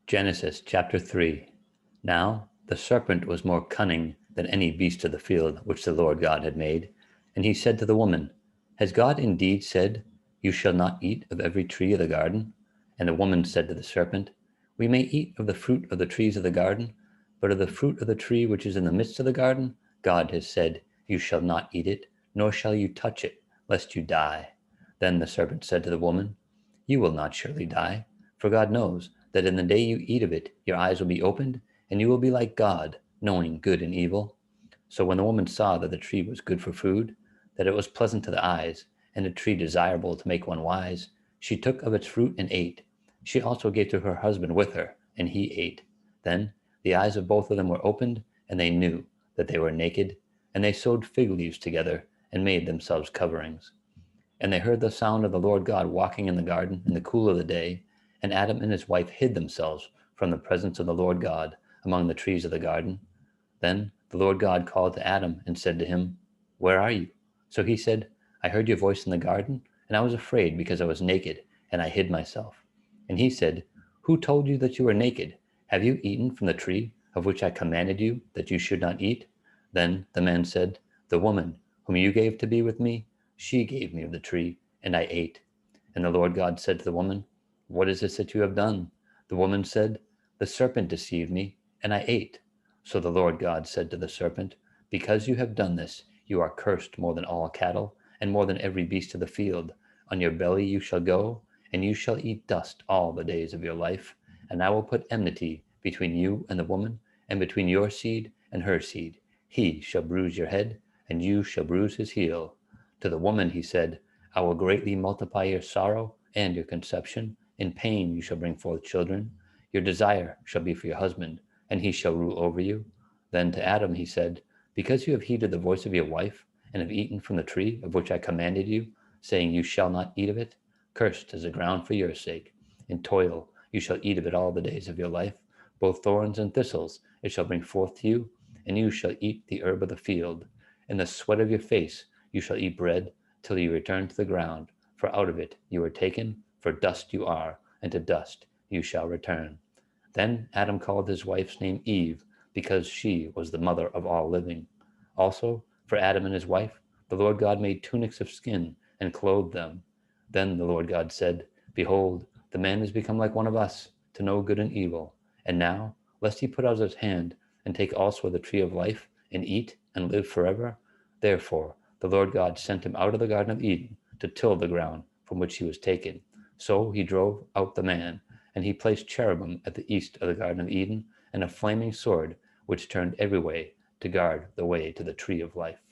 Genesis chapter 3. Now the serpent was more cunning than any beast of the field which the Lord God had made. And he said to the woman, Has God indeed said, You shall not eat of every tree of the garden? And the woman said to the serpent, We may eat of the fruit of the trees of the garden, but of the fruit of the tree which is in the midst of the garden, God has said, You shall not eat it, nor shall you touch it, lest you die. Then the serpent said to the woman, You will not surely die, for God knows that in the day you eat of it, your eyes will be opened, and you will be like God, knowing good and evil. So when the woman saw that the tree was good for food, that it was pleasant to the eyes, and a tree desirable to make one wise, she took of its fruit and ate. She also gave to her husband with her, and he ate. Then the eyes of both of them were opened, and they knew that they were naked, and they sewed fig leaves together, and made themselves coverings. And they heard the sound of the Lord God walking in the garden in the cool of the day, and Adam and his wife hid themselves from the presence of the Lord God among the trees of the garden. Then the Lord God called to Adam and said to him, Where are you? So he said, I heard your voice in the garden, and I was afraid because I was naked, and I hid myself. And he said, Who told you that you were naked? Have you eaten from the tree of which I commanded you that you should not eat? Then the man said, The woman whom you gave to be with me, she gave me of the tree, and I ate. And the Lord God said to the woman, What is this that you have done? The woman said, The serpent deceived me, and I ate. So the Lord God said to the serpent, Because you have done this, you are cursed more than all cattle, and more than every beast of the field. On your belly you shall go, and you shall eat dust all the days of your life. And I will put enmity between you and the woman, and between your seed and her seed. He shall bruise your head, and you shall bruise his heel. To the woman he said, I will greatly multiply your sorrow and your conception. In pain you shall bring forth children. Your desire shall be for your husband, and he shall rule over you. Then to Adam he said, Because you have heeded the voice of your wife, and have eaten from the tree of which I commanded you, saying, You shall not eat of it, cursed is the ground for your sake. In toil you shall eat of it all the days of your life. Both thorns and thistles it shall bring forth to you, and you shall eat the herb of the field. In the sweat of your face you shall eat bread, till you return to the ground, for out of it you were taken, for dust you are, and to dust you shall return. Then Adam called his wife's name Eve, because she was the mother of all living. Also, for Adam and his wife, the Lord God made tunics of skin and clothed them. Then the Lord God said, Behold, the man is become like one of us, to know good and evil. And now, lest he put out his hand and take also the tree of life, and eat and live forever. Therefore, the Lord God sent him out of the Garden of Eden to till the ground from which he was taken. So he drove out the man, and he placed cherubim at the east of the Garden of Eden, and a flaming sword which turned every way to guard the way to the tree of life.